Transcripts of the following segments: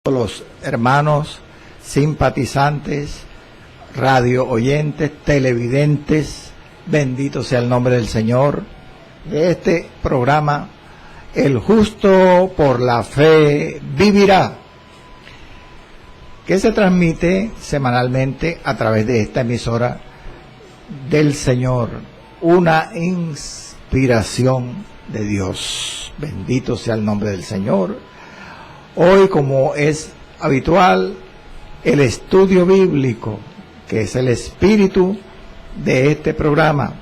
Los hermanos simpatizantes, radio oyentes, televidentes, bendito sea el nombre del Señor, de este programa, El Justo por la Fe Vivirá, que se transmite semanalmente a través de esta emisora del Señor, una inspiración de Dios. Bendito sea el nombre del Señor. Hoy, como es habitual, el estudio bíblico, que es el espíritu de este programa,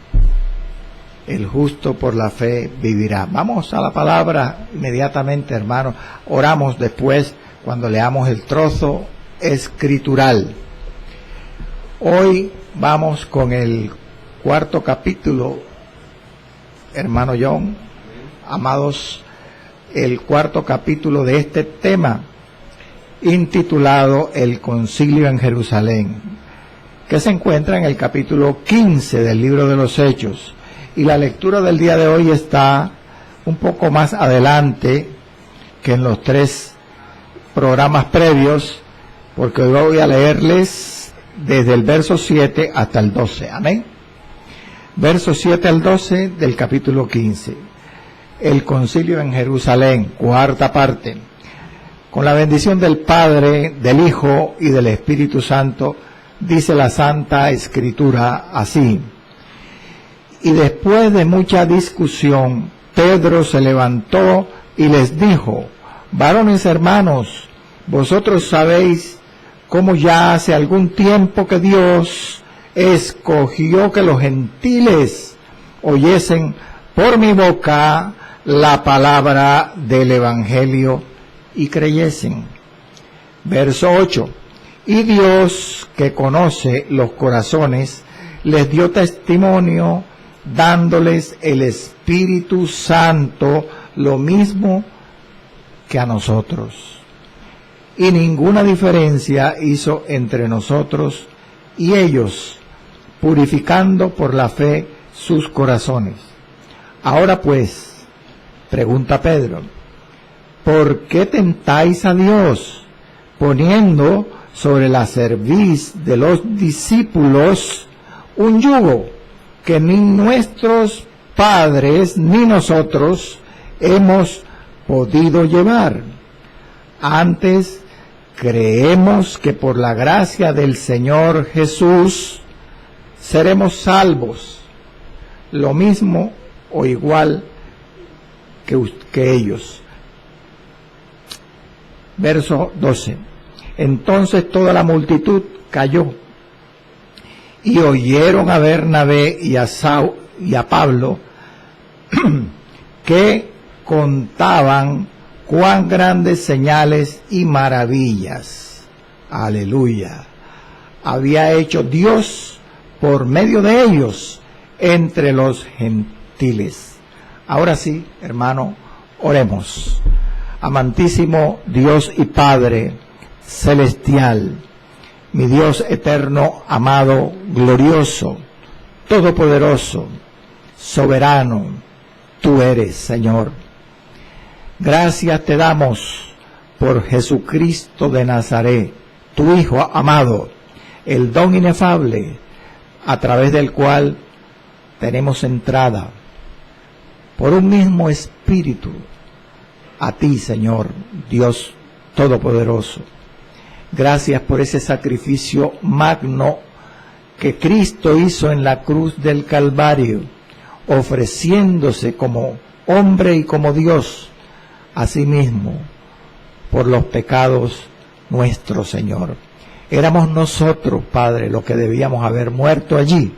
El Justo por la Fe Vivirá. Vamos a la palabra inmediatamente, hermanos. Oramos después cuando leamos el trozo escritural. Hoy vamos con el cuarto capítulo, hermano John, amados, el cuarto capítulo de este tema, intitulado El Concilio en Jerusalén, que se encuentra en el capítulo 15 del libro de los Hechos. Y la lectura del día de hoy está un poco más adelante que en los 3 programas previos, porque hoy voy a leerles desde el verso 7 hasta el 12. Amén. Versos 7 al 12 del capítulo 15. El Concilio en Jerusalén, cuarta parte. Con la bendición del Padre, del Hijo y del Espíritu Santo, dice la Santa Escritura así: y después de mucha discusión, Pedro se levantó y les dijo: varones hermanos, vosotros sabéis cómo ya hace algún tiempo que Dios escogió que los gentiles oyesen por mi boca la palabra del Evangelio y creyesen. Verso 8. Y Dios, que conoce los corazones, les dio testimonio, dándoles el Espíritu Santo, lo mismo que a nosotros. Y ninguna diferencia hizo entre nosotros y ellos, purificando por la fe sus corazones. Ahora pues, pregunta Pedro, ¿por qué tentáis a Dios, poniendo sobre la cerviz de los discípulos un yugo que ni nuestros padres ni nosotros hemos podido llevar? Antes, creemos que por la gracia del Señor Jesús seremos salvos, lo mismo o igual que ellos. Verso 12. Entonces toda la multitud calló y oyeron a Bernabé y a Pablo que contaban cuán grandes señales y maravillas, aleluya, había hecho Dios por medio de ellos entre los gentiles. Ahora sí, hermano, oremos. Amantísimo Dios y Padre celestial, mi Dios eterno, amado, glorioso, todopoderoso, soberano, tú eres, Señor. Gracias te damos por Jesucristo de Nazaret, tu Hijo amado, el don inefable, a través del cual tenemos entrada por un mismo espíritu a ti, Señor, Dios todopoderoso. Gracias por ese sacrificio magno que Cristo hizo en la cruz del Calvario, ofreciéndose como hombre y como Dios, asimismo, por los pecados nuestros, Señor. Éramos nosotros, Padre, los que debíamos haber muerto allí,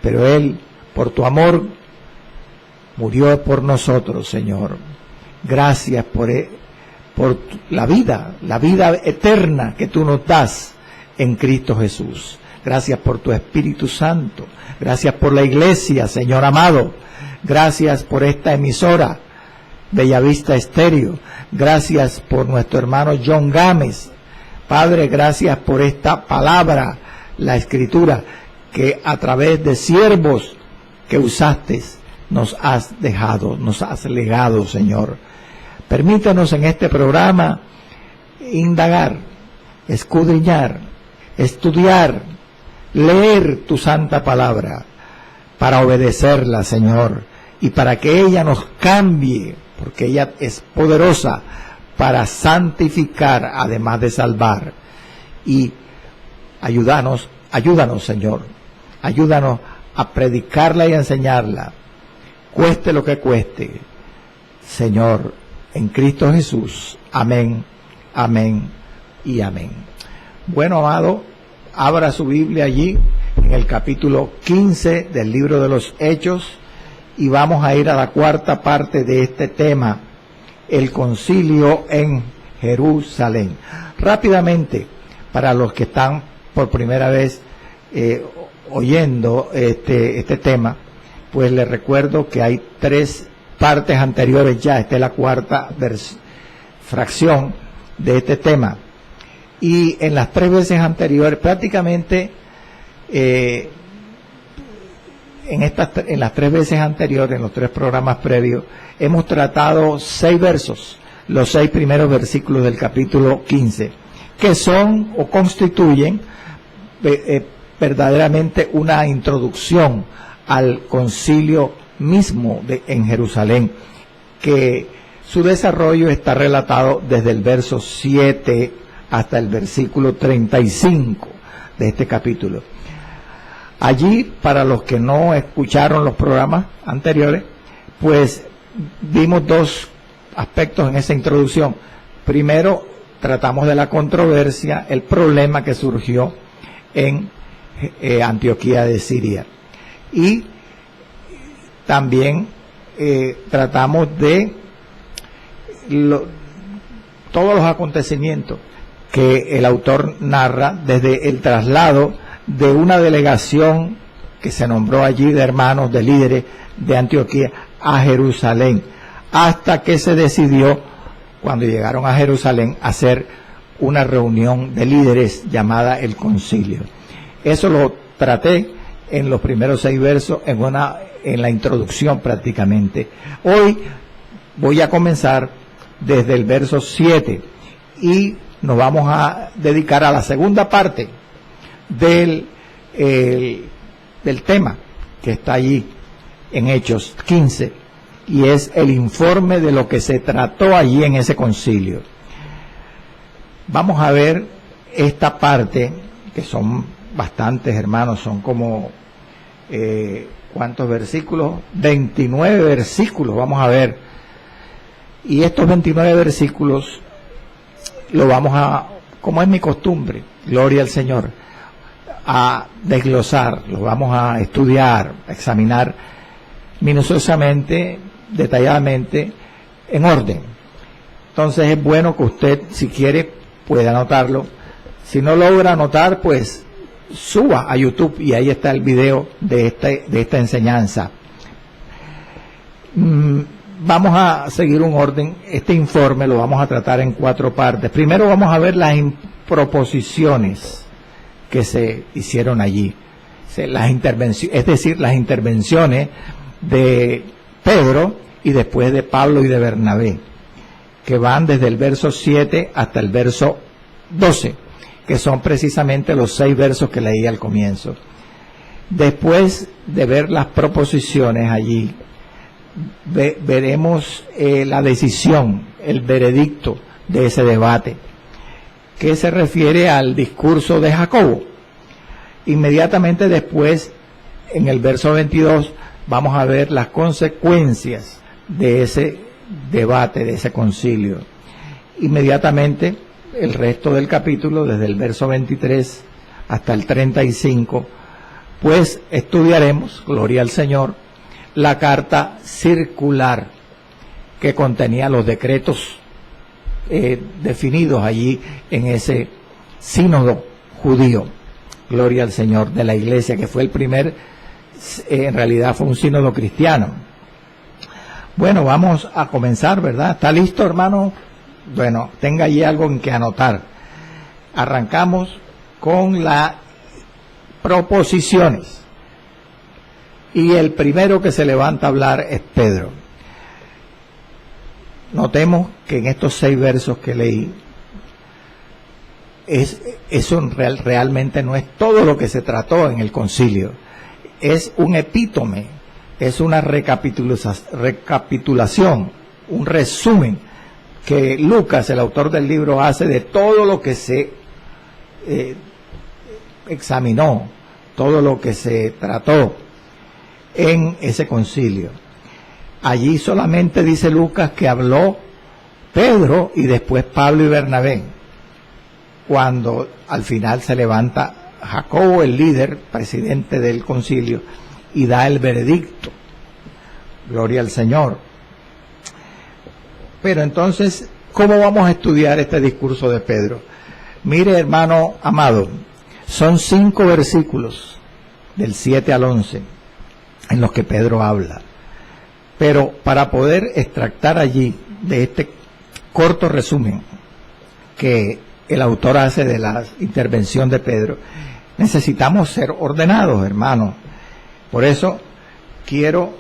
pero Él, por tu amor, murió por nosotros, Señor. Gracias por la vida eterna que tú nos das en Cristo Jesús. Gracias por tu Espíritu Santo. Gracias por la iglesia, Señor amado. Gracias por esta emisora, Bellavista Estéreo. Gracias por nuestro hermano John Gámez. Padre, gracias por esta palabra, la Escritura, que a través de siervos que usaste, nos has dejado, nos has legado, Señor. Permítanos en este programa indagar, escudriñar, estudiar, leer tu santa palabra para obedecerla, Señor, y para que ella nos cambie, porque ella es poderosa para santificar, además de salvar. Y ayúdanos, Señor, ayúdanos a predicarla y a enseñarla, cueste lo que cueste, Señor, en Cristo Jesús. Amén, amén y amén. Bueno, amado, abra su Biblia allí en el capítulo 15 del libro de los Hechos y vamos a ir a la cuarta parte de este tema, el concilio en Jerusalén. Rápidamente, para los que están por primera vez oyendo este tema, pues les recuerdo que hay 3 partes anteriores ya. Esta es la cuarta fracción de este tema. Y en las 3 veces anteriores, prácticamente en las 3 veces anteriores, en los 3 programas previos, hemos tratado 6 versos, los 6 primeros versículos del capítulo 15, que son o constituyen verdaderamente una introducción al concilio mismo en Jerusalén, que su desarrollo está relatado desde el verso 7 hasta el versículo 35 de este capítulo. Allí, para los que no escucharon los programas anteriores, pues vimos 2 aspectos en esa introducción. Primero, tratamos de la controversia, el problema que surgió en Antioquía de Siria. Y también tratamos de todos los acontecimientos que el autor narra desde el traslado de una delegación que se nombró allí de hermanos, de líderes de Antioquía a Jerusalén, hasta que se decidió, cuando llegaron a Jerusalén, hacer una reunión de líderes llamada el concilio. Eso lo traté en los primeros 6 versos, en la introducción prácticamente. Hoy voy a comenzar desde el verso 7 y nos vamos a dedicar a la segunda parte del tema que está allí en Hechos 15, y es el informe de lo que se trató allí en ese concilio. Vamos a ver esta parte, que son bastantes, hermanos, son como ¿cuántos versículos? 29 versículos vamos a ver, y estos 29 versículos lo vamos a, como es mi costumbre, gloria al Señor, a desglosar, los vamos a estudiar, a examinar minuciosamente, detalladamente, en orden. Entonces es bueno que usted, si quiere, pueda anotarlo. Si no logra anotar, pues suba a YouTube y ahí está el video de esta enseñanza. Vamos a seguir un orden. Este informe lo vamos a tratar en 4 partes. Primero vamos a ver las proposiciones que se hicieron allí, las intervenciones, es decir, las intervenciones de Pedro y después de Pablo y de Bernabé, que van desde el verso 7 hasta el verso 12, que son precisamente los 6 versos que leí al comienzo. Después de ver las proposiciones allí, veremos la decisión, el veredicto de ese debate, que se refiere al discurso de Jacobo. Inmediatamente después, en el verso 22, vamos a ver las consecuencias de ese debate, de ese concilio. Inmediatamente, el resto del capítulo, desde el verso 23 hasta el 35, pues estudiaremos, gloria al Señor, la carta circular que contenía los decretos definidos allí en ese sínodo judío, gloria al Señor, de la iglesia, que fue el primer, en realidad fue un sínodo cristiano. Bueno, vamos a comenzar, ¿verdad? ¿Está listo, hermano? Bueno, tenga allí algo en que anotar. Arrancamos con las proposiciones. Y el primero que se levanta a hablar es Pedro. Notemos que en estos 6 versos que leí, eso realmente no es todo lo que se trató en el concilio. Es un epítome, es una recapitulación, un resumen que Lucas, el autor del libro, hace de todo lo que se examinó, todo lo que se trató en ese concilio. Allí solamente dice Lucas que habló Pedro y después Pablo y Bernabé, cuando al final se levanta Jacobo, el líder, presidente del concilio, y da el veredicto. Gloria al Señor. Pero entonces, ¿cómo vamos a estudiar este discurso de Pedro? Mire, hermano amado, son 5 versículos, del 7 al 11, en los que Pedro habla. Pero para poder extractar allí, de este corto resumen que el autor hace de la intervención de Pedro, necesitamos ser ordenados, hermanos. Por eso quiero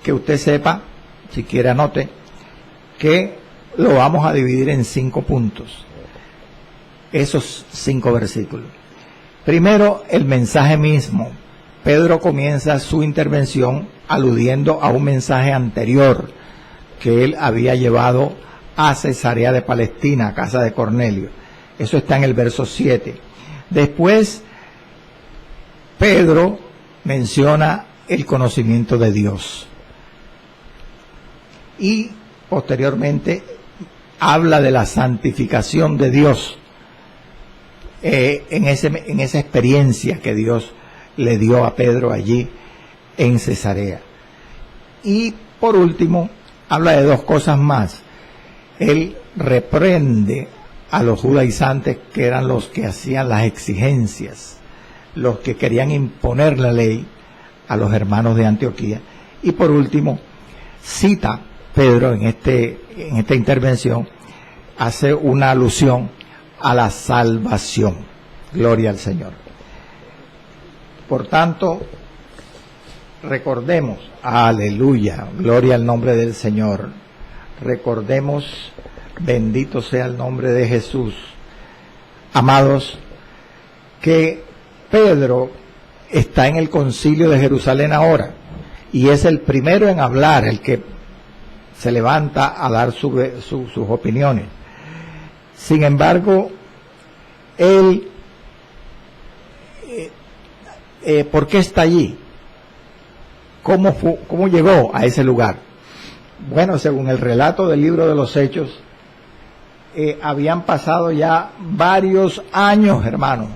que usted sepa, si quiere anote, que lo vamos a dividir en 5 puntos, esos 5 versículos. Primero, el mensaje mismo. Pedro comienza su intervención aludiendo a un mensaje anterior que él había llevado a Cesarea de Palestina, a casa de Cornelio. Eso está en el verso 7. Después, Pedro menciona el conocimiento de Dios. Y posteriormente habla de la santificación de Dios en esa experiencia que Dios le dio a Pedro allí en Cesarea. Y por último, habla de 2 cosas más. Él reprende a los judaizantes, que eran los que hacían las exigencias, los que querían imponer la ley a los hermanos de Antioquía. Y por último, cita Pedro en esta intervención, hace una alusión a la salvación. Gloria al Señor. Por tanto, recordemos, aleluya, gloria al nombre del Señor. Recordemos, bendito sea el nombre de Jesús. Amados, que Pedro está en el concilio de Jerusalén ahora, y es el primero en hablar, el que se levanta a dar sus opiniones. Sin embargo, él, ¿por qué está allí? ¿Cómo llegó a ese lugar? Bueno, según el relato del libro de los Hechos, habían pasado ya varios años, hermanos,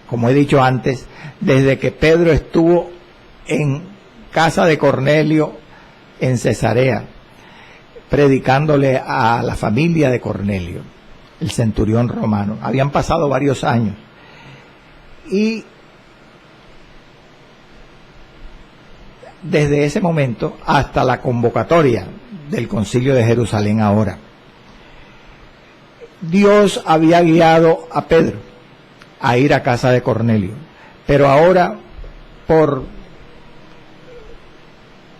como he dicho antes, desde que Pedro estuvo en casa de Cornelio en Cesarea, predicándole a la familia de Cornelio, el centurión romano. Habían pasado varios años. Y desde ese momento hasta la convocatoria del concilio de Jerusalén ahora, Dios había guiado a Pedro a ir a casa de Cornelio, pero ahora, por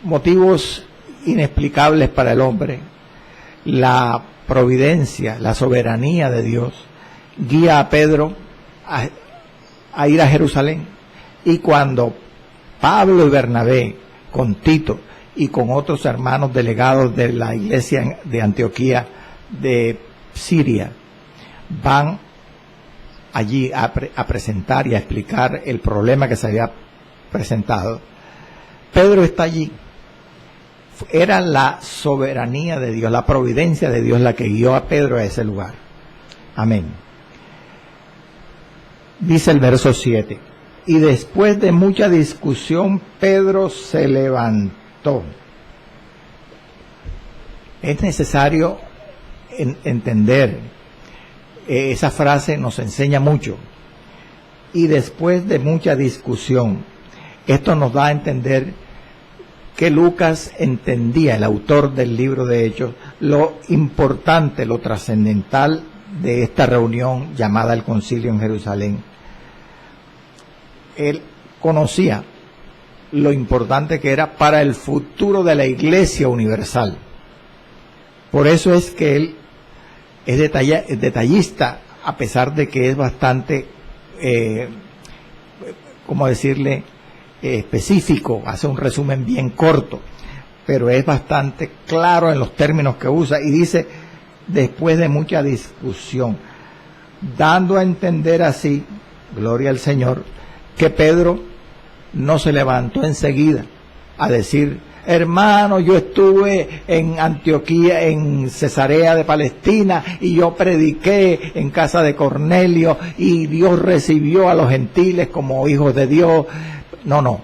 motivos inexplicables para el hombre, la providencia, la soberanía de Dios guía a Pedro a ir a Jerusalén. Y cuando Pablo y Bernabé, con Tito y con otros hermanos delegados de la iglesia de Antioquía de Siria, van allí a presentar y a explicar el problema que se había presentado, Pedro está allí. Era la soberanía de Dios, la providencia de Dios la que guió a Pedro a ese lugar. Amén. Dice el verso 7. Y después de mucha discusión, Pedro se levantó. Es necesario entender, esa frase nos enseña mucho. Y después de mucha discusión, esto nos da a entender que Lucas entendía, el autor del libro de Hechos, lo importante, lo trascendental de esta reunión llamada el Concilio en Jerusalén. Él conocía lo importante que era para el futuro de la Iglesia universal. Por eso es que él es detallista a pesar de que es bastante, ¿cómo decirle?, específico, hace un resumen bien corto, pero es bastante claro en los términos que usa, y dice, después de mucha discusión, dando a entender así, gloria al Señor, que Pedro no se levantó enseguida a decir, hermano, yo estuve en Antioquía, en Cesarea de Palestina, y yo prediqué en casa de Cornelio, y Dios recibió a los gentiles como hijos de Dios. No,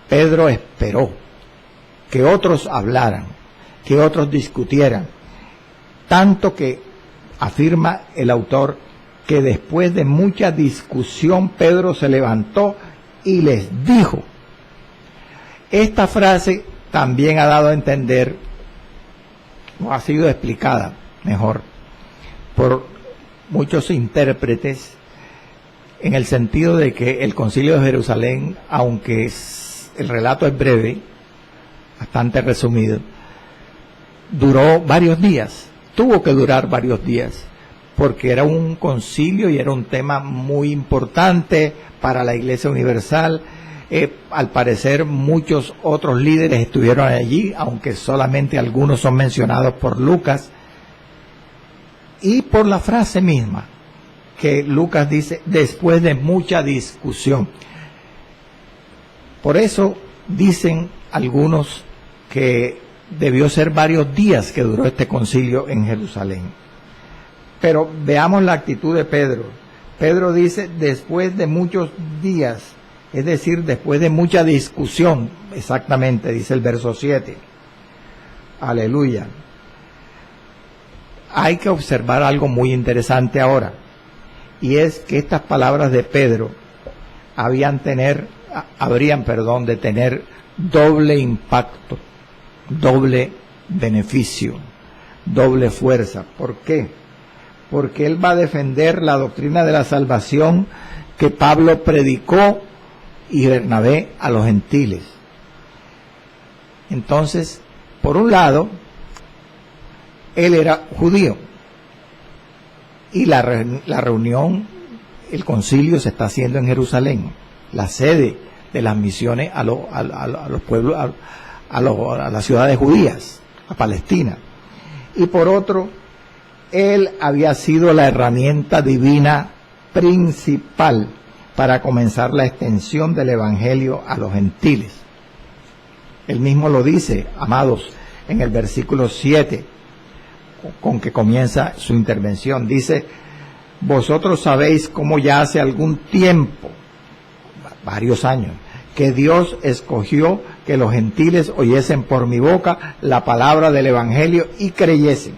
Pedro esperó que otros hablaran, que otros discutieran, tanto que afirma el autor que después de mucha discusión Pedro se levantó y les dijo. Esta frase también ha dado a entender, o ha sido explicada mejor, por muchos intérpretes, en el sentido de que el Concilio de Jerusalén, aunque el relato es breve, bastante resumido, duró varios días, tuvo que durar varios días, porque era un concilio y era un tema muy importante para la Iglesia Universal. Al parecer muchos otros líderes estuvieron allí, aunque solamente algunos son mencionados por Lucas, y por la frase misma, que Lucas dice, después de mucha discusión. Por eso dicen algunos que debió ser varios días que duró este concilio en Jerusalén. Pero veamos la actitud de Pedro. Pedro dice, después de muchos días, es decir, después de mucha discusión, exactamente, dice el verso 7. Aleluya. Hay que observar algo muy interesante ahora, y es que estas palabras de Pedro habrían de tener doble impacto, doble beneficio, doble fuerza. ¿Por qué? Porque él va a defender la doctrina de la salvación que Pablo predicó y Bernabé a los gentiles. Entonces, por un lado, él era judío, y la reunión, el concilio se está haciendo en Jerusalén, la sede de las misiones a los pueblos, a las ciudades judías, a Palestina. Y por otro, él había sido la herramienta divina principal para comenzar la extensión del evangelio a los gentiles. Él mismo lo dice, amados, en el versículo 7, con que comienza su intervención. Dice, vosotros sabéis cómo ya hace algún tiempo, varios años, que Dios escogió que los gentiles oyesen por mi boca la palabra del evangelio y creyesen.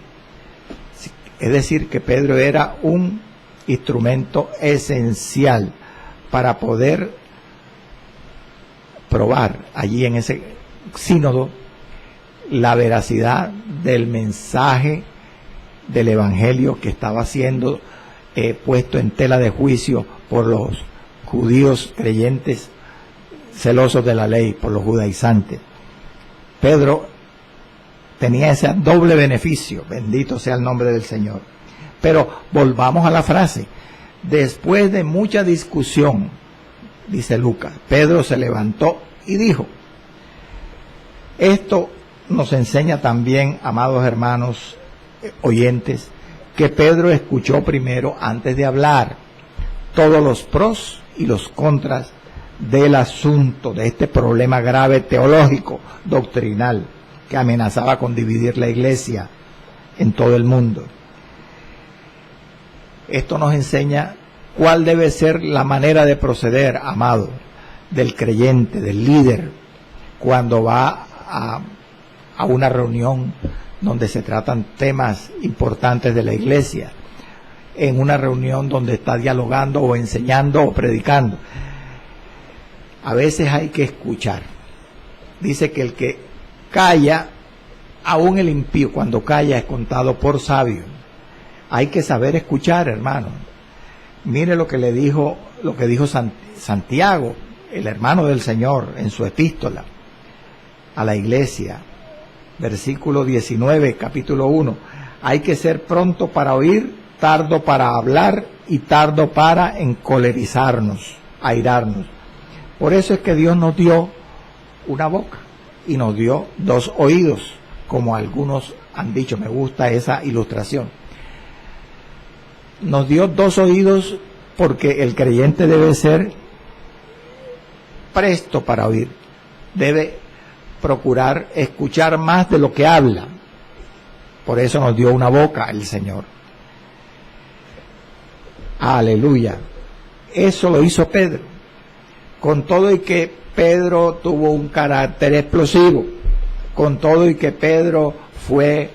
Es decir, que Pedro era un instrumento esencial para poder probar allí en ese sínodo la veracidad del mensaje del evangelio que estaba siendo puesto en tela de juicio por los judíos creyentes celosos de la ley, por los judaizantes. Pedro tenía ese doble beneficio, bendito sea el nombre del Señor. Pero volvamos a la frase. Después de mucha discusión, dice Lucas, Pedro se levantó y dijo. Esto nos enseña también, amados hermanos oyentes, que Pedro escuchó primero, antes de hablar, todos los pros y los contras del asunto, de este problema grave teológico, doctrinal, que amenazaba con dividir la iglesia en todo el mundo. Esto nos enseña cuál debe ser la manera de proceder, amado, del creyente, del líder, cuando va a una reunión donde se tratan temas importantes de la iglesia, en una reunión donde está dialogando o enseñando o predicando. A veces hay que escuchar. Dice que el que calla, aún el impío cuando calla es contado por sabio. Hay que saber escuchar, hermano. Mire lo que dijo Santiago, el hermano del Señor, en su epístola a la iglesia, versículo 19, capítulo 1. Hay que ser pronto para oír, tardo para hablar y tardo para encolerizarnos, airarnos. Por eso es que Dios nos dio una boca y nos dio dos oídos, como algunos han dicho. Me gusta esa ilustración. Nos dio dos oídos porque el creyente debe ser presto para oír, debe procurar escuchar más de lo que habla. Por eso nos dio una boca el Señor. Aleluya. Eso lo hizo Pedro. Con todo y que Pedro tuvo un carácter explosivo, con todo y que Pedro fue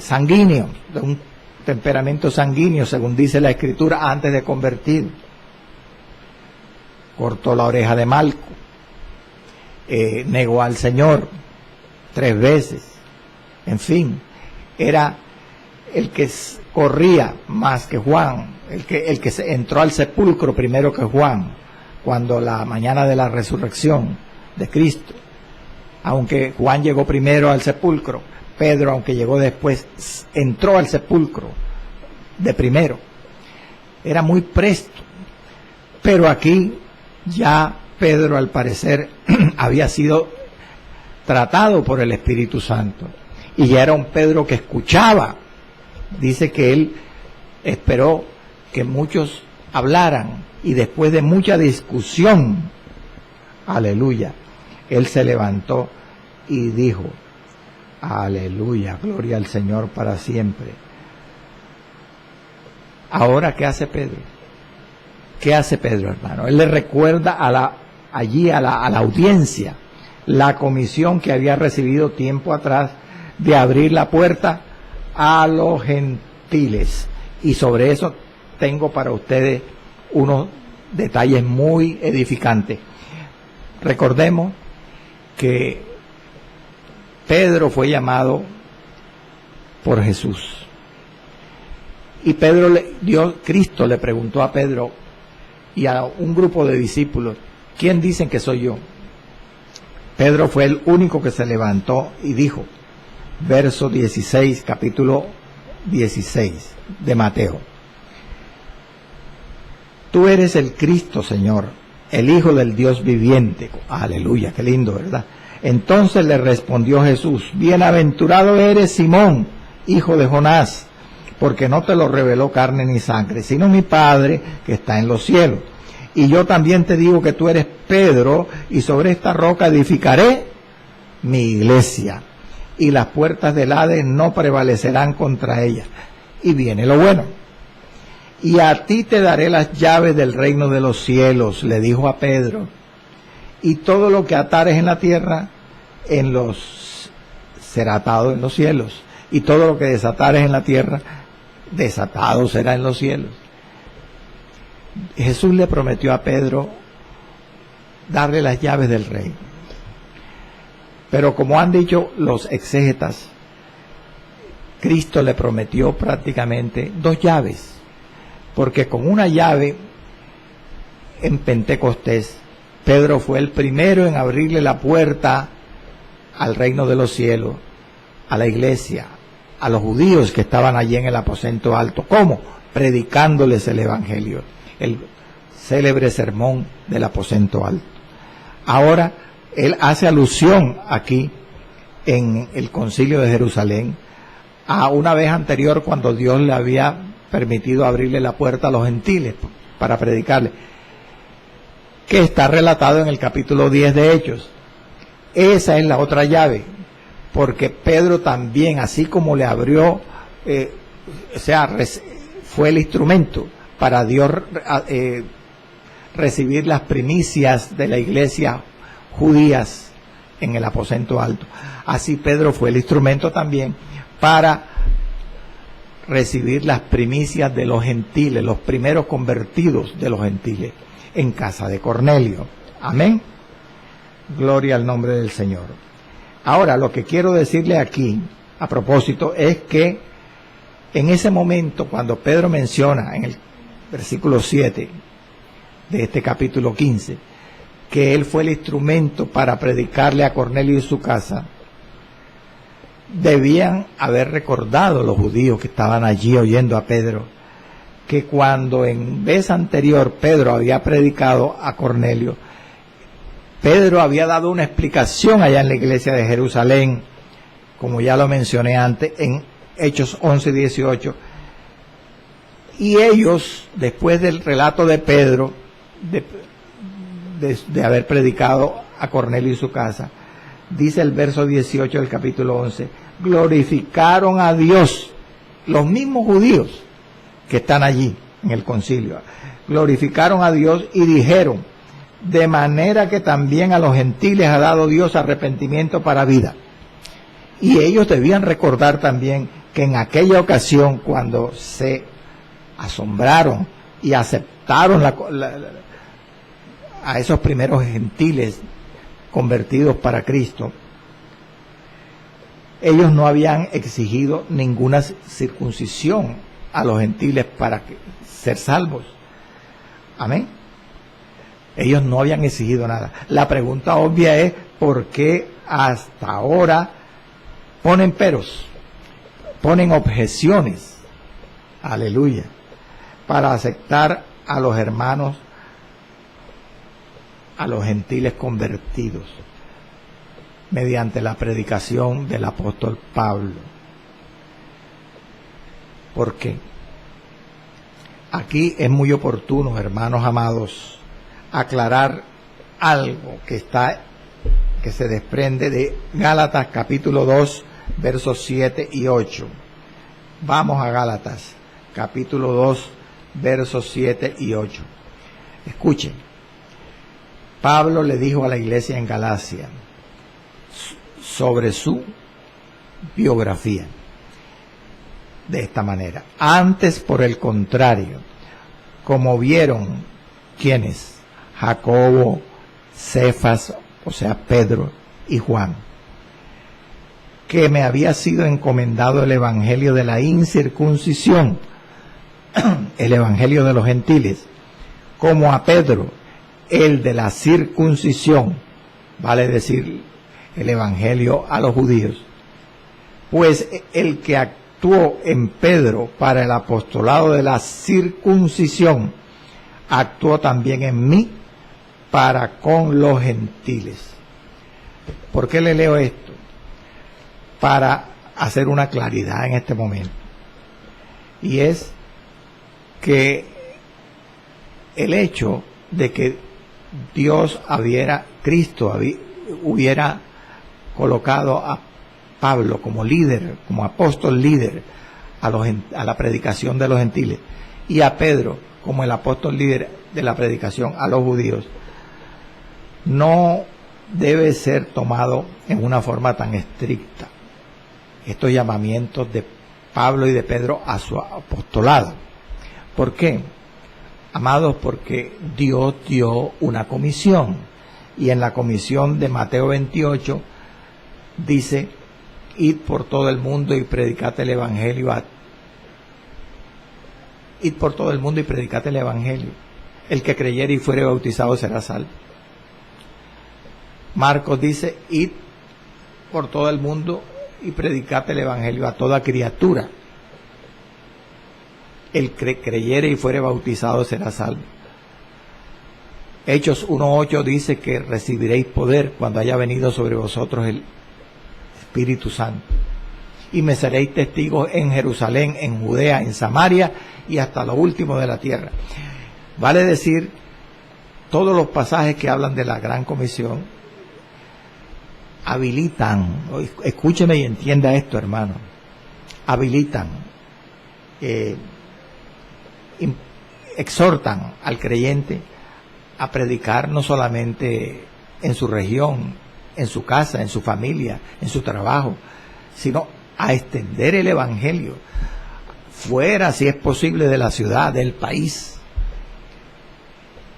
sanguíneo, de un temperamento sanguíneo, según dice la Escritura, antes de convertir. Cortó la oreja de Malco, negó al Señor 3 veces, en fin, era el que corría más que Juan, el que entró al sepulcro primero que Juan, cuando la mañana de la resurrección de Cristo. Aunque Juan llegó primero al sepulcro, Pedro, aunque llegó después, entró al sepulcro de primero. Era muy presto. Pero aquí ya Pedro, al parecer, había sido tratado por el Espíritu Santo. Y ya era un Pedro que escuchaba. Dice que él esperó que muchos hablaran y después de mucha discusión, aleluya, él se levantó y dijo, aleluya, gloria al Señor para siempre. Ahora, ¿qué hace Pedro? ¿Qué hace Pedro, hermano? Él le recuerda a la audiencia la comisión que había recibido tiempo atrás de abrir la puerta a los gentiles. Y sobre eso tengo para ustedes unos detalles muy edificantes. Recordemos que Pedro fue llamado por Jesús. Y Cristo le preguntó a Pedro y a un grupo de discípulos, ¿quién dicen que soy yo? Pedro fue el único que se levantó y dijo, verso 16, capítulo 16 de Mateo: tú eres el Cristo, Señor, el Hijo del Dios viviente. Aleluya, qué lindo, ¿verdad? Entonces le respondió Jesús, bienaventurado eres, Simón, hijo de Jonás, porque no te lo reveló carne ni sangre, sino mi Padre que está en los cielos. Y yo también te digo que tú eres Pedro, y sobre esta roca edificaré mi iglesia, y las puertas del Hades no prevalecerán contra ella. Y viene lo bueno. Y a ti te daré las llaves del reino de los cielos, le dijo a Pedro, y todo lo que atares en la tierra será atado en los cielos, y todo lo que desatares en la tierra desatado será en los cielos. Jesús le prometió a Pedro darle las llaves del reino. Pero como han dicho los exégetas, Cristo le prometió prácticamente 2 llaves, porque con una llave en Pentecostés, Pedro fue el primero en abrirle la puerta al reino de los cielos, a la iglesia, a los judíos que estaban allí en el aposento alto. ¿Cómo? Predicándoles el evangelio, el célebre sermón del aposento alto. Ahora, él hace alusión aquí en el concilio de Jerusalén a una vez anterior, cuando Dios le había permitido abrirle la puerta a los gentiles para predicarle, que está relatado en el capítulo 10 de Hechos. Esa es la otra llave, porque Pedro también, así como le abrió, fue el instrumento para Dios recibir las primicias de la iglesia judías en el aposento alto. Así Pedro fue el instrumento también para recibir las primicias de los gentiles, los primeros convertidos de los gentiles, en casa de Cornelio. Amén. Gloria al nombre del Señor. Ahora, lo que quiero decirle aquí, a propósito, es que en ese momento, cuando Pedro menciona en el versículo 7 de este capítulo 15, que él fue el instrumento para predicarle a Cornelio y su casa, debían haber recordado los judíos que estaban allí oyendo a Pedro que cuando en vez anterior Pedro había predicado a Cornelio, Pedro había dado una explicación allá en la iglesia de Jerusalén, como ya lo mencioné antes, en Hechos 11 y 18, y ellos, después del relato de Pedro, de haber predicado a Cornelio y su casa, dice el verso 18 del capítulo 11, glorificaron a Dios, los mismos judíos que están allí en el concilio, glorificaron a Dios y dijeron, de manera que también a los gentiles ha dado Dios arrepentimiento para vida. Y ellos debían recordar también que en aquella ocasión, cuando se asombraron y aceptaron a esos primeros gentiles convertidos para Cristo, ellos no habían exigido ninguna circuncisión a los gentiles para ser salvos. Amén. Ellos no habían exigido nada. La pregunta obvia es, ¿por qué hasta ahora ponen peros, ponen objeciones, aleluya, para aceptar a los hermanos, a los gentiles convertidos, mediante la predicación del apóstol Pablo? ¿Por qué? Aquí es muy oportuno, hermanos amados, aclarar algo que se desprende de Gálatas capítulo 2, versos 7 y 8. Vamos a Gálatas capítulo 2, versos 7 y 8. Escuchen. Pablo le dijo a la iglesia en Galacia sobre su biografía de esta manera: antes, por el contrario, como vieron, ¿quiénes? Jacobo, Cefas, o sea Pedro y Juan, que me había sido encomendado el evangelio de la incircuncisión, el evangelio de los gentiles, como a Pedro el de la circuncisión, vale decir el evangelio a los judíos. Pues el que actuó en Pedro para el apostolado de la circuncisión, actuó también en mí para con los gentiles. ¿Por qué le leo esto? Para hacer una claridad en este momento. Y es que el hecho de que Cristo hubiera colocado a Pablo como líder, como apóstol líder a la predicación de los gentiles, y a Pedro como el apóstol líder de la predicación a los judíos, no debe ser tomado en una forma tan estricta estos llamamientos de Pablo y de Pedro a su apostolado. ¿Por qué? Amados, porque Dios dio una comisión, y en la comisión de Mateo 28 dice: id por todo el mundo y predicad el evangelio id por todo el mundo y predicad el evangelio. El que creyere y fuere bautizado será salvo. Marcos dice: id por todo el mundo y predicad el evangelio a toda criatura. El que creyere y fuere bautizado será salvo. Hechos 1:8 dice que recibiréis poder cuando haya venido sobre vosotros el Espíritu Santo, y me seréis testigos en Jerusalén, en Judea, en Samaria y hasta lo último de la tierra. Vale decir, todos los pasajes que hablan de la gran comisión habilitan, escúcheme y entienda esto, hermano, habilitan, exhortan al creyente a predicar no solamente en su región, en su casa, en su familia, en su trabajo, sino a extender el evangelio fuera, si es posible, de la ciudad, del país.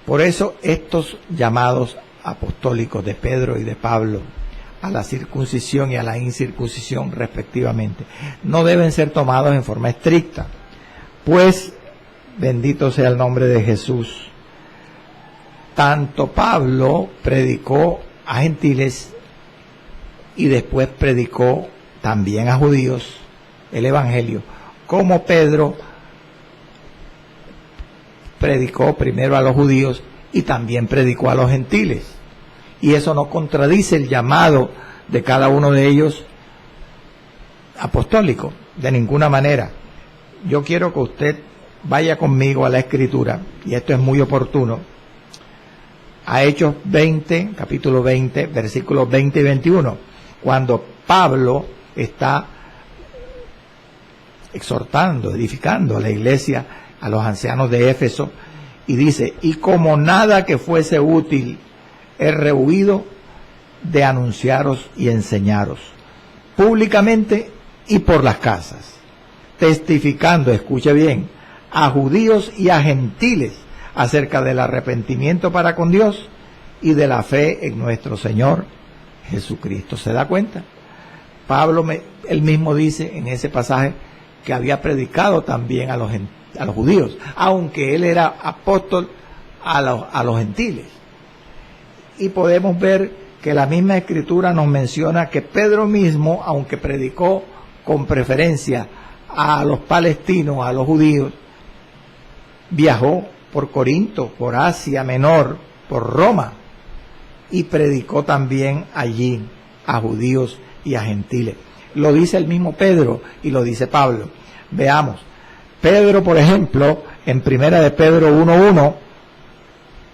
Por eso estos llamados apostólicos de Pedro y de Pablo a la circuncisión y a la incircuncisión respectivamente no deben ser tomados en forma estricta, pues bendito sea el nombre de Jesús. Tanto Pablo predicó a gentiles y después predicó también a judíos el evangelio, como Pedro predicó primero a los judíos y también predicó a los gentiles. Y eso no contradice el llamado de cada uno de ellos apostólico, de ninguna manera. Yo quiero que usted vaya conmigo a la Escritura, y esto es muy oportuno, a Hechos 20, capítulo 20, versículos 20 y 21, cuando Pablo está exhortando, edificando a la iglesia, a los ancianos de Éfeso, y dice: y como nada que fuese útil he rehuido de anunciaros y enseñaros públicamente y por las casas, testificando, escuche bien, a judíos y a gentiles acerca del arrepentimiento para con Dios y de la fe en nuestro Señor Jesucristo. ¿Se da cuenta? Pablo él mismo dice en ese pasaje que había predicado también a los judíos, aunque él era apóstol a los gentiles. Y podemos ver que la misma Escritura nos menciona que Pedro mismo, aunque predicó con preferencia a los palestinos, a los judíos, viajó por Corinto, por Asia Menor, por Roma, y predicó también allí a judíos y a gentiles. Lo dice el mismo Pedro y lo dice Pablo. Veamos, Pedro, por ejemplo, en primera de Pedro 1:1,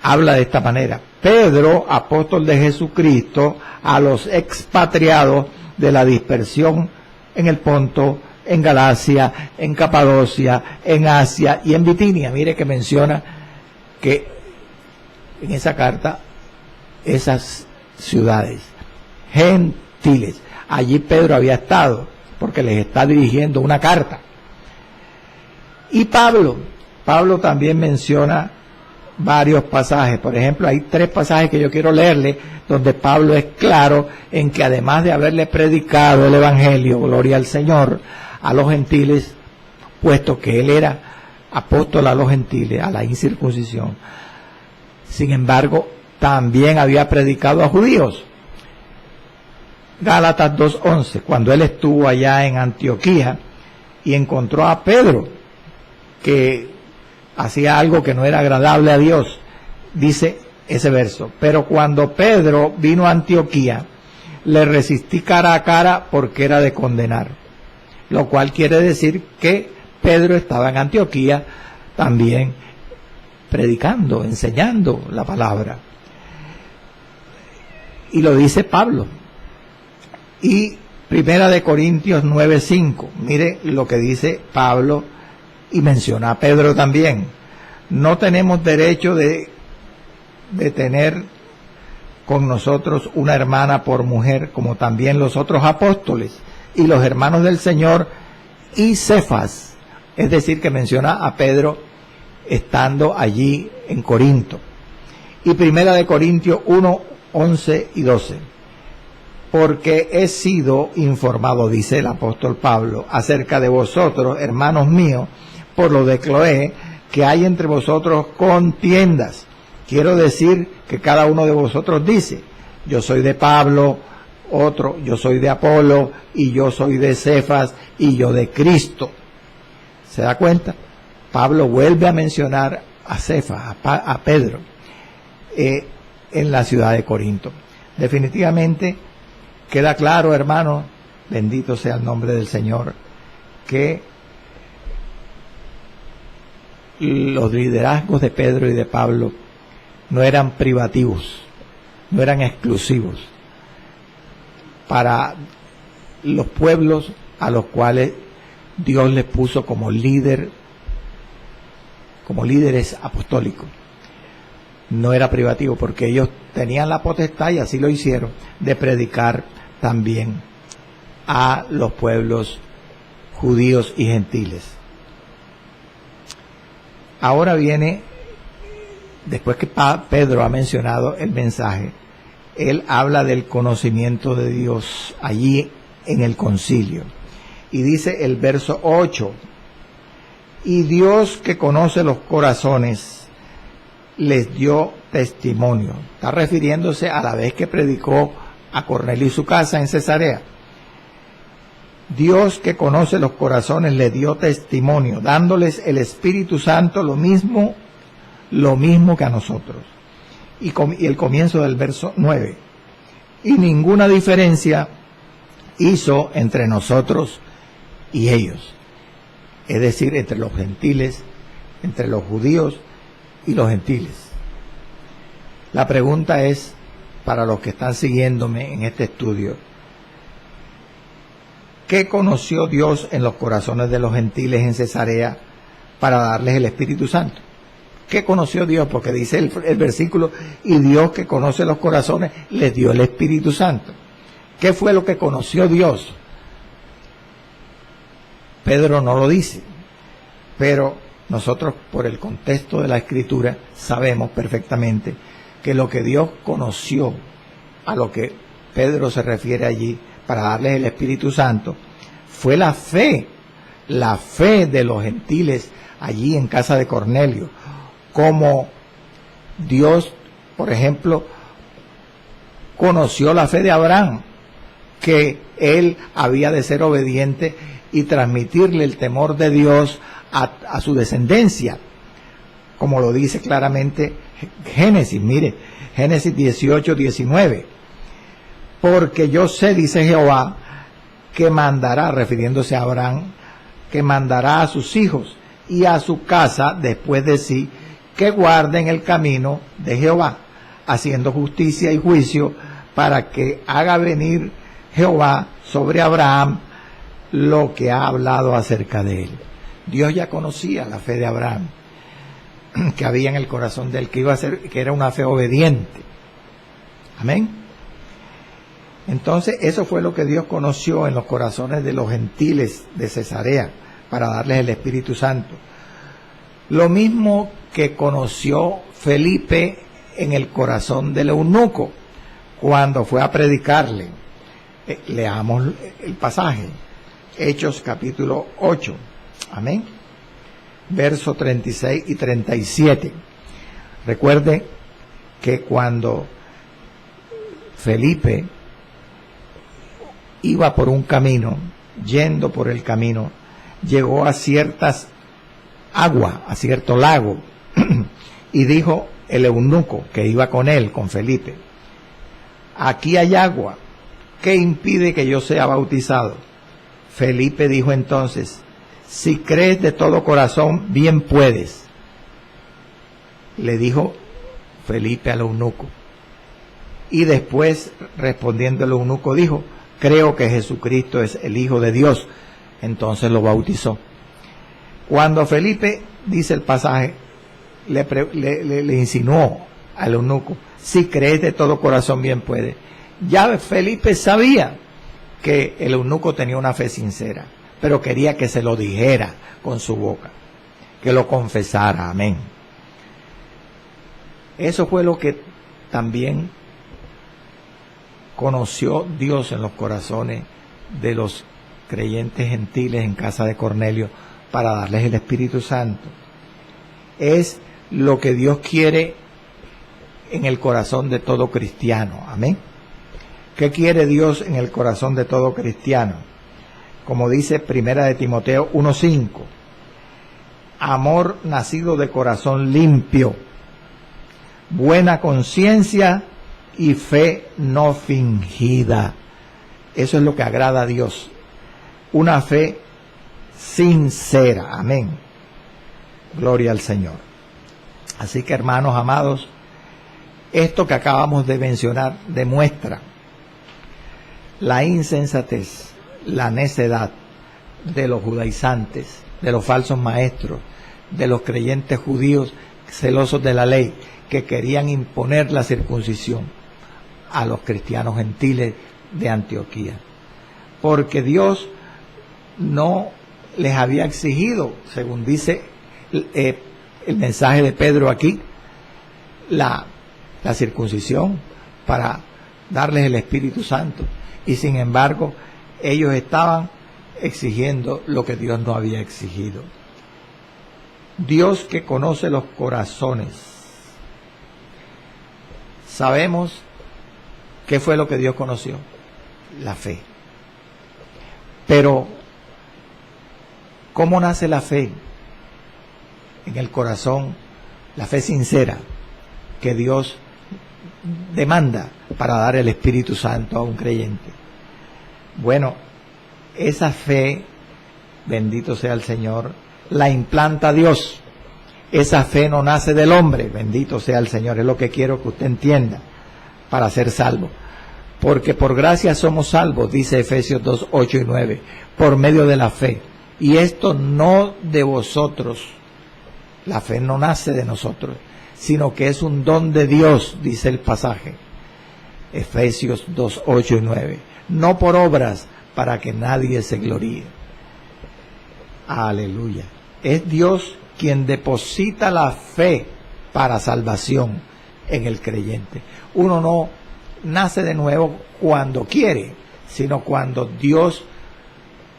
habla de esta manera: Pedro, apóstol de Jesucristo, a los expatriados de la dispersión en el Ponto, en Galacia, en Capadocia, en Asia y en Bitinia. Mire que menciona que en esa carta esas ciudades gentiles. Allí Pedro había estado porque les está dirigiendo una carta. Y Pablo también menciona varios pasajes. Por ejemplo, hay 3 pasajes que yo quiero leerle donde Pablo es claro en que además de haberle predicado el evangelio, gloria al Señor, a los gentiles, puesto que él era apóstol a los gentiles, a la incircuncisión, sin embargo también había predicado a judíos. Gálatas 2:11, cuando él estuvo allá en Antioquía y encontró a Pedro que hacía algo que no era agradable a Dios, dice ese verso: pero cuando Pedro vino a Antioquía, le resistí cara a cara porque era de condenar. Lo cual quiere decir que Pedro estaba en Antioquía también predicando, enseñando la palabra. Y lo dice Pablo. Y primera de Corintios 9:5, mire lo que dice Pablo y menciona a Pedro también: no tenemos derecho de tener con nosotros una hermana por mujer, como también los otros apóstoles y los hermanos del Señor y Cefas. Es decir, que menciona a Pedro estando allí en Corinto. Y primera de Corintios 1:11 y 12, porque he sido informado, dice el apóstol Pablo, acerca de vosotros, hermanos míos, por lo de Cloé, que hay entre vosotros contiendas. Quiero decir que cada uno de vosotros dice: yo soy de Pablo, otro, yo soy de Apolo, y yo soy de Cefas, y yo de Cristo. ¿Se da cuenta? Pablo vuelve a mencionar a Cefas, a Pedro, en la ciudad de Corinto. Definitivamente queda claro, hermano, bendito sea el nombre del Señor, que los liderazgos de Pedro y de Pablo no eran privativos, no eran exclusivos para los pueblos a los cuales Dios les puso como líderes apostólicos. No era privativo, porque ellos tenían la potestad, y así lo hicieron, de predicar también a los pueblos judíos y gentiles. Ahora viene, después que Pedro ha mencionado el mensaje, él habla del conocimiento de Dios allí en el concilio. Y dice el verso 8: y Dios, que conoce los corazones, les dio testimonio. Está refiriéndose a la vez que predicó a Cornelio y su casa en Cesarea. Dios, que conoce los corazones, les dio testimonio, dándoles el Espíritu Santo, lo mismo lo mismo que a nosotros. Y el comienzo del verso 9. Y ninguna diferencia hizo entre nosotros y ellos. Es decir, entre los gentiles, entre los judíos y los gentiles. La pregunta es, para los que están siguiéndome en este estudio, ¿qué conoció Dios en los corazones de los gentiles en Cesarea para darles el Espíritu Santo? ¿Qué conoció Dios? Porque dice el versículo, y Dios que conoce los corazones, les dio el Espíritu Santo. ¿Qué fue lo que conoció Dios? Pedro no lo dice, pero nosotros por el contexto de la Escritura sabemos perfectamente que lo que Dios conoció, a lo que Pedro se refiere allí para darles el Espíritu Santo, fue la fe de los gentiles allí en casa de Cornelio. Como Dios, por ejemplo, conoció la fe de Abraham, que él había de ser obediente y transmitirle el temor de Dios a su descendencia, como lo dice claramente Génesis. Mire, Génesis 18, 19. Porque yo sé, dice Jehová, que mandará, refiriéndose a Abraham, que mandará a sus hijos y a su casa después de sí, que guarden el camino de Jehová, haciendo justicia y juicio, para que haga venir Jehová sobre Abraham lo que ha hablado acerca de él. Dios ya conocía la fe de Abraham, que había en el corazón de él, que iba a ser, que era una fe obediente. Amén. Entonces, eso fue lo que Dios conoció en los corazones de los gentiles de Cesarea, para darles el Espíritu Santo. Lo mismo que conoció Felipe en el corazón del eunuco, cuando fue a predicarle. Leamos el pasaje. Hechos capítulo 8. Amén. Versos 36 y 37. Recuerde que cuando Felipe iba por un camino, yendo por el camino, llegó a ciertas aguas, a cierto lago, y dijo el eunuco que iba con él, con Felipe: aquí hay agua, ¿qué impide que yo sea bautizado? Felipe dijo entonces: si crees de todo corazón, bien puedes. Le dijo Felipe al eunuco. Y después, respondiendo el eunuco, dijo: creo que Jesucristo es el Hijo de Dios. Entonces lo bautizó. Cuando Felipe, dice el pasaje, le insinuó al eunuco: si crees de todo corazón, bien puedes. Ya Felipe sabía que el eunuco tenía una fe sincera, pero quería que se lo dijera con su boca, que lo confesara. Amén. Eso fue lo que también conoció Dios en los corazones de los creyentes gentiles en casa de Cornelio, para darles el Espíritu Santo. Es lo que Dios quiere en el corazón de todo cristiano. Amén. ¿Qué quiere Dios en el corazón de todo cristiano? Como dice Primera de Timoteo 1:5, amor nacido de corazón limpio, buena conciencia y fe no fingida. Eso es lo que agrada a Dios. Una fe sincera. Amén. Gloria al Señor. Así que, hermanos amados, esto que acabamos de mencionar demuestra la insensatez, la necedad de los judaizantes, de los falsos maestros, de los creyentes judíos celosos de la ley, que querían imponer la circuncisión a los cristianos gentiles de Antioquía. Porque Dios no les había exigido, según dice el mensaje de Pedro aquí, la circuncisión para darles el Espíritu Santo. Y sin embargo, ellos estaban exigiendo lo que Dios no había exigido. Dios que conoce los corazones. Sabemos qué fue lo que Dios conoció: la fe. Pero, ¿cómo nace la fe en el corazón la fe sincera que Dios demanda para dar el Espíritu Santo a un creyente. Bueno, esa fe, bendito sea el Señor, la implanta Dios. Esa fe no nace del hombre, bendito sea el Señor, es lo que quiero que usted entienda para ser salvo. Porque por gracia somos salvos, dice Efesios 2, 8 y 9, por medio de la fe. Y esto no de vosotros, la fe no nace de nosotros, sino que es un don de Dios, dice el pasaje, Efesios 2, 8 y 9, no por obras para que nadie se gloríe. Aleluya. Es Dios quien deposita la fe para salvación en el creyente. Uno no nace de nuevo cuando quiere, sino cuando Dios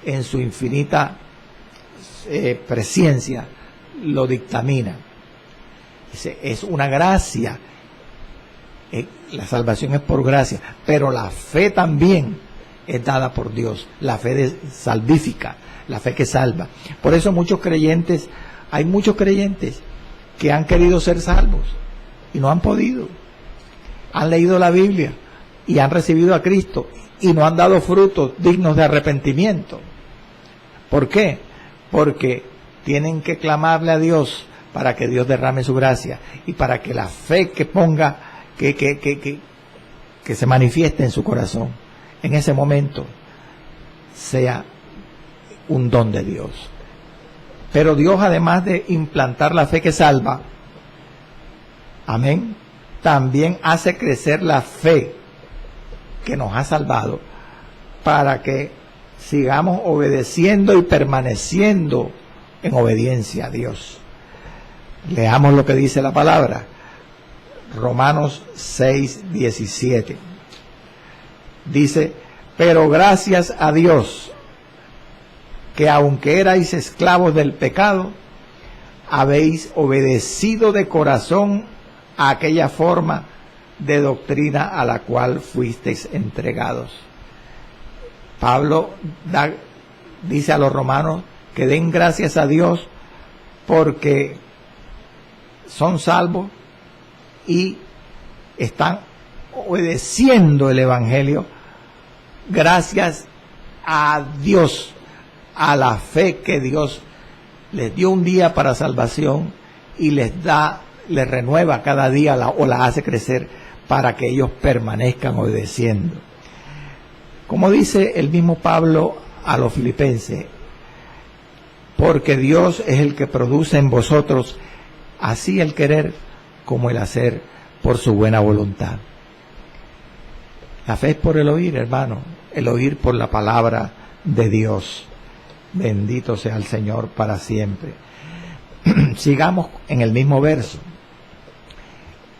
en su infinita presciencia lo dictamina. Es una gracia. La salvación es por gracia, pero la fe también es dada por Dios, la fe salvífica, la fe que salva. Por eso hay muchos creyentes que han querido ser salvos y no han podido. Han leído la Biblia y han recibido a Cristo y no han dado frutos dignos de arrepentimiento. ¿Por qué? Porque tienen que clamarle a Dios para que Dios derrame su gracia y para que la fe que ponga, que se manifieste en su corazón en ese momento sea un don de Dios. Pero Dios, además de implantar la fe que salva, amén, también hace crecer la fe que nos ha salvado para que sigamos obedeciendo y permaneciendo en obediencia a Dios. Leamos lo que dice la palabra. Romanos 6, 17. Dice, pero gracias a Dios, que aunque erais esclavos del pecado, habéis obedecido de corazón a aquella forma de doctrina a la cual fuisteis entregados. Pablo dice a los romanos que den gracias a Dios porque son salvos y están obedeciendo el Evangelio gracias a Dios, a la fe que Dios les dio un día para salvación y les renueva cada día o la hace crecer para que ellos permanezcan obedeciendo. Como dice el mismo Pablo a los filipenses, porque Dios es el que produce en vosotros así el querer como el hacer por su buena voluntad. La fe es por el oír, hermano, el oír por la palabra de Dios. Bendito sea el Señor para siempre. Sigamos en el mismo verso.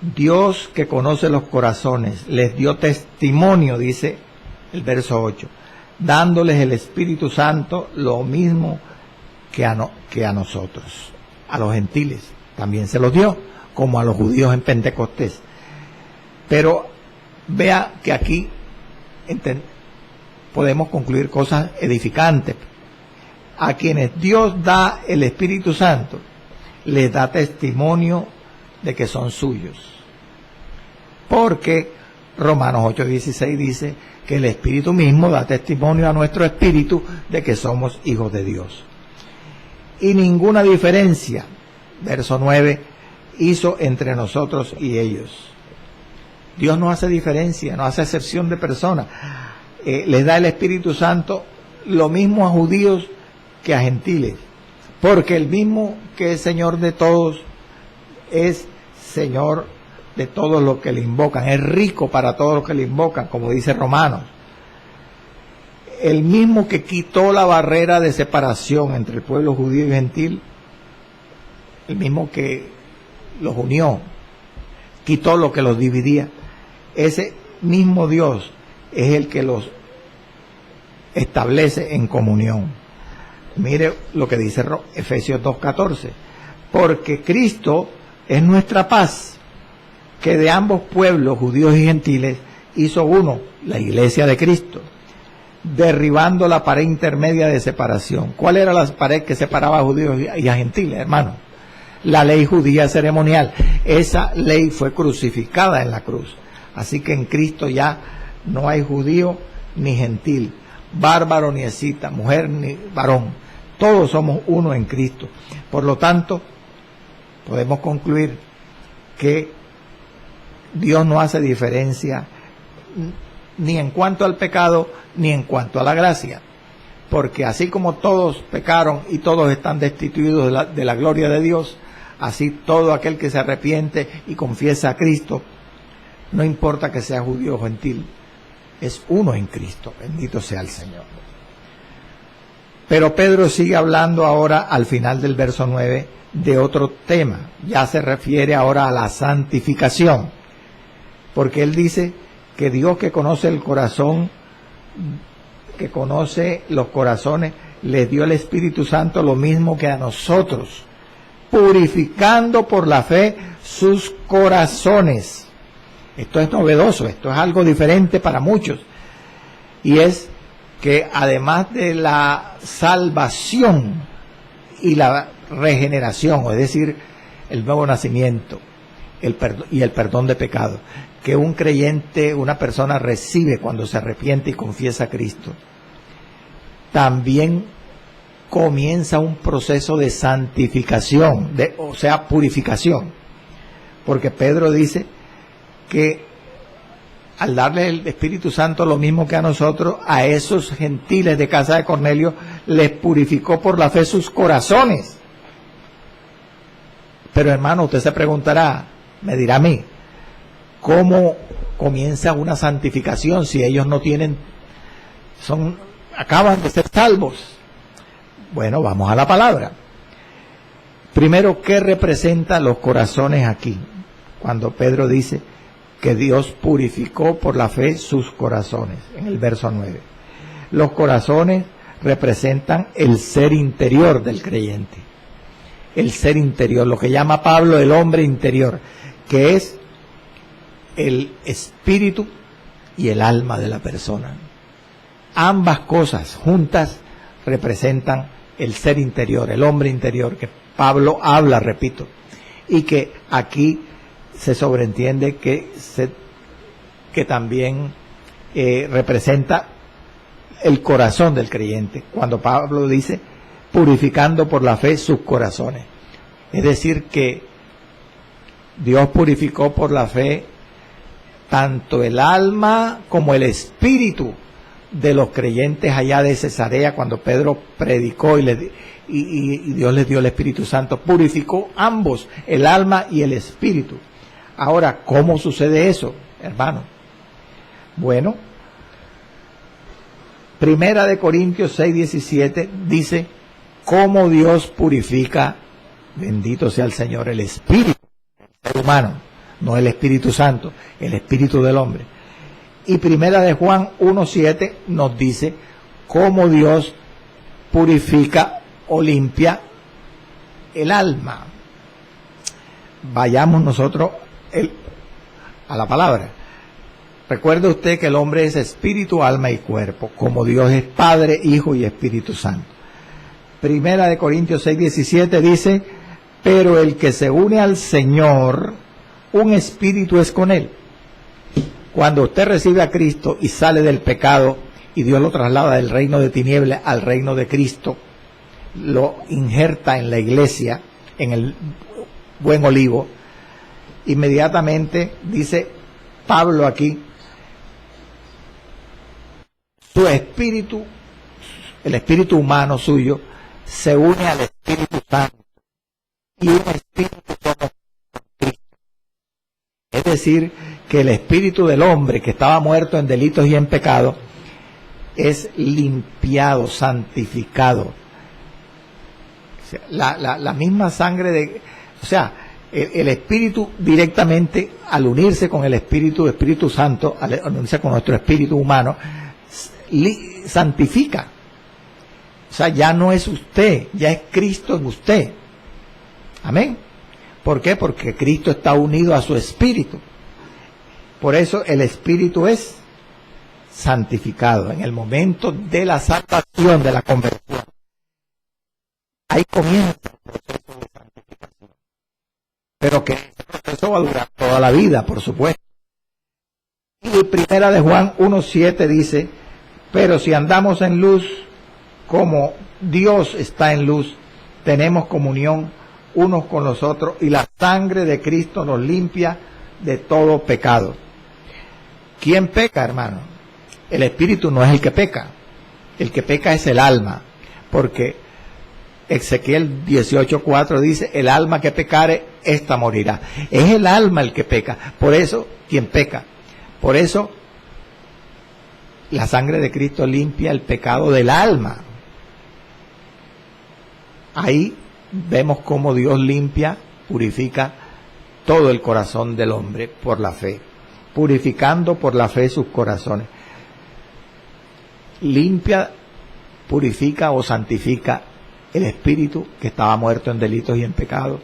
Dios que conoce los corazones les dio testimonio, dice el verso 8, dándoles el Espíritu Santo lo mismo que a nosotros, a los gentiles también se los dio, como a los judíos en Pentecostés. Pero vea que aquí podemos concluir cosas edificantes. A quienes Dios da el Espíritu Santo, les da testimonio de que son suyos. Porque Romanos 8:16 dice que el Espíritu mismo da testimonio a nuestro espíritu de que somos hijos de Dios. Y ninguna diferencia, verso 9, hizo entre nosotros y ellos. Dios no hace diferencia, no hace excepción de personas. Les da el Espíritu Santo lo mismo a judíos que a gentiles, porque el mismo que es Señor de todos es Señor de todos los que le invocan, es rico para todos los que le invocan, como dice Romanos. El mismo que quitó la barrera de separación entre el pueblo judío y gentil, el mismo que los unió, quitó lo que los dividía, ese mismo Dios es el que los establece en comunión. Mire lo que dice Efesios 2:14, porque Cristo es nuestra paz, que de ambos pueblos, judíos y gentiles, hizo uno, la iglesia de Cristo, derribando la pared intermedia de separación. ¿Cuál era la pared que separaba a judíos y a gentiles, hermano? la ley judía ceremonial. Esa ley fue crucificada en la cruz. Así que en Cristo ya no hay judío ni gentil, bárbaro ni escita, mujer ni varón. Todos somos uno en Cristo. Por lo tanto, podemos concluir que Dios no hace diferencia ni en cuanto al pecado ni en cuanto a la gracia, porque así como todos pecaron y todos están destituidos de la gloria de Dios, así todo aquel que se arrepiente y confiesa a Cristo, no importa que sea judío o gentil, es uno en Cristo. Bendito sea el Señor. Pero Pedro sigue hablando ahora al final del verso 9 de otro tema. Ya se refiere ahora a la santificación, porque él dice que Dios, que conoce el corazón, que conoce los corazones, les dio el Espíritu Santo lo mismo que a nosotros, purificando por la fe sus corazones. Esto es novedoso, esto es algo diferente para muchos, y es que además de la salvación y la regeneración, es decir, el nuevo nacimiento y el perdón de pecados, que un creyente, una persona recibe cuando se arrepiente y confiesa a Cristo, también comienza un proceso de santificación, o sea, purificación, porque Pedro dice que al darle el Espíritu Santo lo mismo que a nosotros, a esos gentiles de casa de Cornelio les purificó por la fe sus corazones. Pero hermano, usted se preguntará, me dirá a mí, ¿cómo comienza una santificación si ellos no tienen, acaban de ser salvos? Bueno, vamos a la palabra. Primero, ¿qué representan los corazones aquí? Cuando Pedro dice que Dios purificó por la fe sus corazones, en el verso 9. Los corazones representan el ser interior del creyente. El ser interior, lo que llama Pablo el hombre interior, que es el espíritu y el alma de la persona. Ambas cosas juntas representan el ser interior, el hombre interior, que Pablo habla, repito, y que aquí se sobreentiende que también representa el corazón del creyente, cuando Pablo dice purificando por la fe sus corazones. Es decir, que Dios purificó por la fe tanto el alma como el espíritu de los creyentes allá de Cesarea, cuando Pedro predicó y Dios les dio el Espíritu Santo. Purificó ambos, el alma y el espíritu. Ahora, ¿cómo sucede eso, hermano? Bueno, Primera de Corintios 6:17 dice cómo Dios purifica, bendito sea el Señor, el espíritu del ser humano, no el Espíritu Santo, el espíritu del hombre. Y Primera de Juan 1:7 nos dice cómo Dios purifica o limpia el alma. Vayamos nosotros a la palabra. Recuerde usted que el hombre es espíritu, alma y cuerpo, como Dios es Padre, Hijo y Espíritu Santo. Primera de Corintios 6:17 dice, pero el que se une al Señor, un espíritu es con él. Cuando usted recibe a Cristo y sale del pecado y Dios lo traslada del reino de tinieblas al reino de Cristo, lo injerta en la iglesia, en el buen olivo, inmediatamente dice Pablo aquí, su espíritu, el espíritu humano suyo, se une al Espíritu Santo y un espíritu somos Cristo. Es decir, que el espíritu del hombre que estaba muerto en delitos y en pecado es limpiado, santificado. La misma sangre el espíritu directamente, al unirse con el Espíritu Santo, al unirse con nuestro espíritu humano, santifica. O sea, ya no es usted, ya es Cristo en usted. Amén. ¿Por qué? Porque Cristo está unido a su espíritu. Por eso el espíritu es santificado en el momento de la salvación, de la conversión. Ahí comienza el proceso de santificación. pero que este proceso va a durar toda la vida, por supuesto. Y primera de Juan 1:7 dice, pero si andamos en luz, como Dios está en luz, tenemos comunión unos con los otros, y la sangre de Cristo nos limpia de todo pecado. ¿Quién peca, hermano? El espíritu no es el que peca. El que peca es el alma, porque Ezequiel 18:4 dice, el alma que pecare, ésta morirá. Es el alma el que peca, por eso, quien peca. Por eso, la sangre de Cristo limpia el pecado del alma. Ahí vemos cómo Dios limpia, purifica todo el corazón del hombre por la fe, purificando por la fe sus corazones. Limpia, purifica o santifica el espíritu que estaba muerto en delitos y en pecados,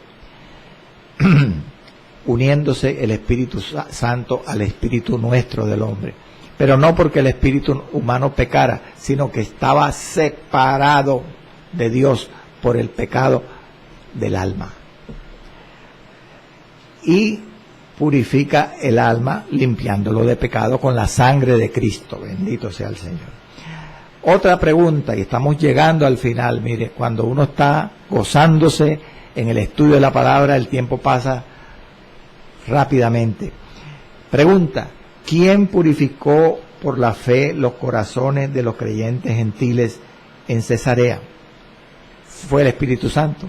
uniéndose el Espíritu Santo al espíritu nuestro del hombre. Pero no porque el espíritu humano pecara, sino que estaba separado de Dios por el pecado del alma. Y purifica el alma limpiándolo de pecado con la sangre de Cristo. Bendito sea el Señor. Otra pregunta, y estamos llegando al final. Mire, cuando uno está gozándose en el estudio de la palabra, el tiempo pasa rápidamente. Pregunta, ¿quién purificó por la fe los corazones de los creyentes gentiles en Cesarea? ¿Fue el Espíritu Santo?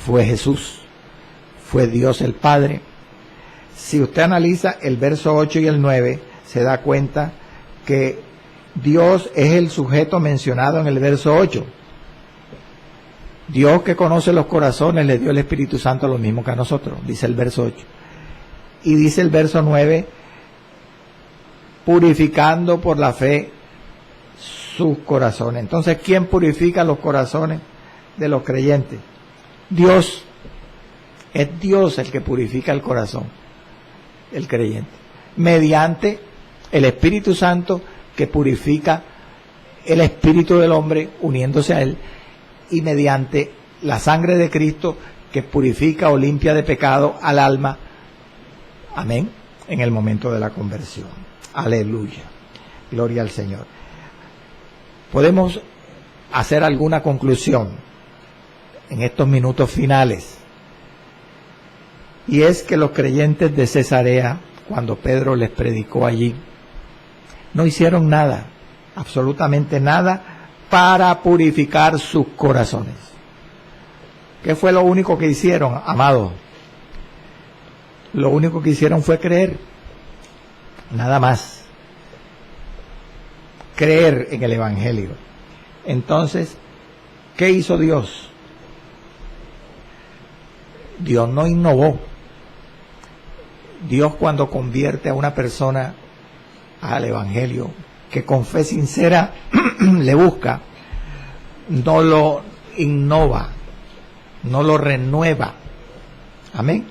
¿Fue Jesús? ¿Fue Dios el Padre? Si usted analiza el verso 8 y el 9, se da cuenta que Dios es el sujeto mencionado en el verso 8. Dios, que conoce los corazones, le dio el Espíritu Santo lo mismo que a nosotros, dice el verso 8. Y dice el verso 9, purificando por la fe sus corazones. Entonces, ¿quién purifica los corazones de los creyentes? Dios. Es Dios el que purifica el corazón del creyente, mediante el Espíritu Santo, que purifica el espíritu del hombre uniéndose a él, y mediante la sangre de Cristo, que purifica o limpia de pecado al alma. Amén. En el momento de la conversión. Aleluya. Gloria al Señor. Podemos hacer alguna conclusión en estos minutos finales. Y es que los creyentes de Cesarea, cuando Pedro les predicó allí, no hicieron nada, absolutamente nada, para purificar sus corazones. ¿Qué fue lo único que hicieron, amados? Lo único que hicieron fue creer, nada más. Creer en el Evangelio. Entonces, ¿qué hizo Dios? Dios no innovó. Dios, cuando convierte a una persona al Evangelio, que con fe sincera le busca, no lo innova, no lo renueva. Amén.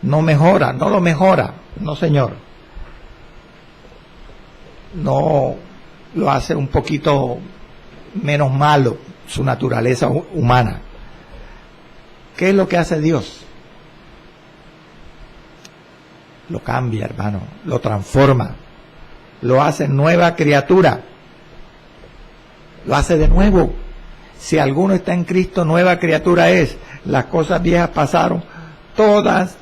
No mejora, no lo mejora, no, Señor. No lo hace un poquito menos malo, su naturaleza humana. ¿Qué es lo que hace Dios? Lo cambia, hermano, lo transforma, lo hace nueva criatura, lo hace de nuevo. Si alguno está en Cristo, nueva criatura es. Las cosas viejas pasaron, todas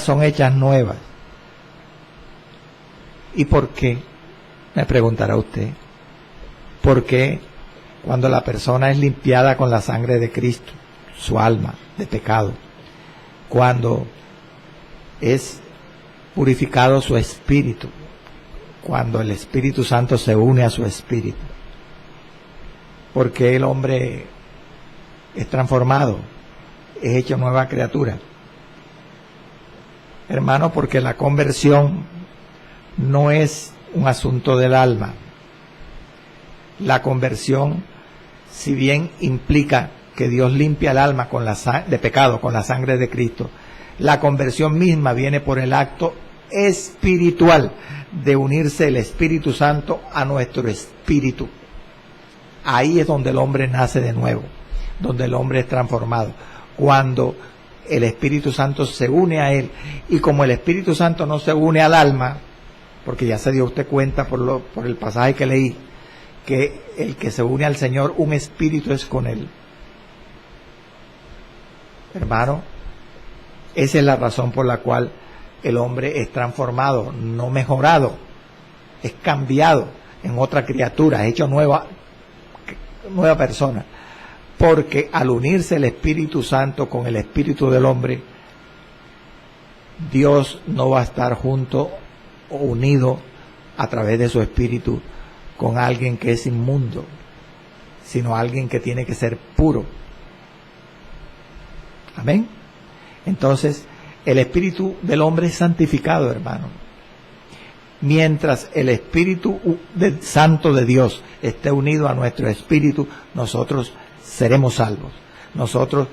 son hechas nuevas. ¿Y por qué? Me preguntará usted. ¿Por qué cuando la persona es limpiada con la sangre de Cristo, su alma de pecado, cuando es purificado su espíritu, cuando el Espíritu Santo se une a su espíritu, porque el hombre es transformado, es hecho nueva criatura? Hermano, porque la conversión no es un asunto del alma. La conversión, si bien implica que Dios limpia el alma con de pecado con la sangre de Cristo, la conversión misma viene por el acto espiritual de unirse el Espíritu Santo a nuestro espíritu. Ahí es donde el hombre nace de nuevo, donde el hombre es transformado. Cuando el Espíritu Santo se une a él, y como el Espíritu Santo no se une al alma, porque ya se dio usted cuenta por el pasaje que leí, que el que se une al Señor, un espíritu es con él. Hermano, esa es la razón por la cual el hombre es transformado, no mejorado, es cambiado en otra criatura, hecho nueva persona, porque al unirse el Espíritu Santo con el espíritu del hombre, Dios no va a estar junto o unido a través de su espíritu con alguien que es inmundo, sino alguien que tiene que ser puro. Amén. Entonces, el espíritu del hombre es santificado, hermano. Mientras el Espíritu Santo de Dios esté unido a nuestro espíritu, nosotros seremos salvos. Nosotros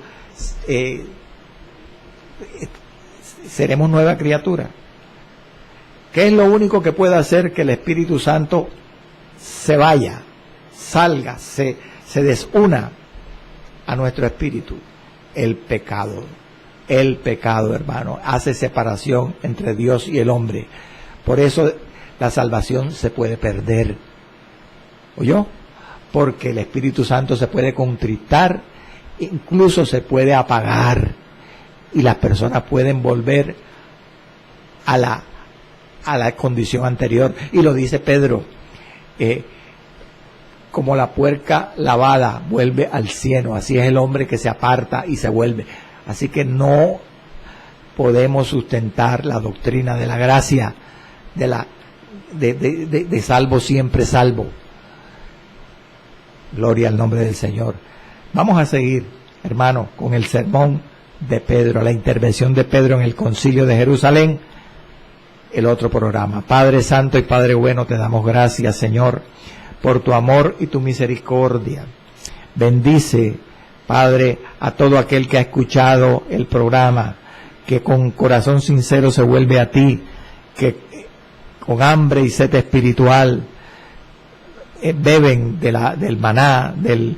seremos nueva criatura. ¿Qué es lo único que puede hacer que el Espíritu Santo se vaya, salga, se desuna a nuestro espíritu? El pecado. El pecado, hermano, hace separación entre Dios y el hombre. Por eso la salvación se puede perder. ¿Oyó? Porque el Espíritu Santo se puede contritar, incluso se puede apagar, y las personas pueden volver a la condición anterior. Y lo dice Pedro, como la puerca lavada vuelve al cieno, así es el hombre que se aparta y se vuelve. Así que no podemos sustentar la doctrina de la gracia, de salvo siempre salvo. Gloria al nombre del Señor. Vamos a seguir, hermano, con el sermón de Pedro, la intervención de Pedro en el Concilio de Jerusalén, el otro programa. Padre Santo y Padre bueno, te damos gracias, Señor, por tu amor y tu misericordia. Bendice, Padre, a todo aquel que ha escuchado el programa, que con corazón sincero se vuelve a ti, que con hambre y sed espiritual beben del maná, del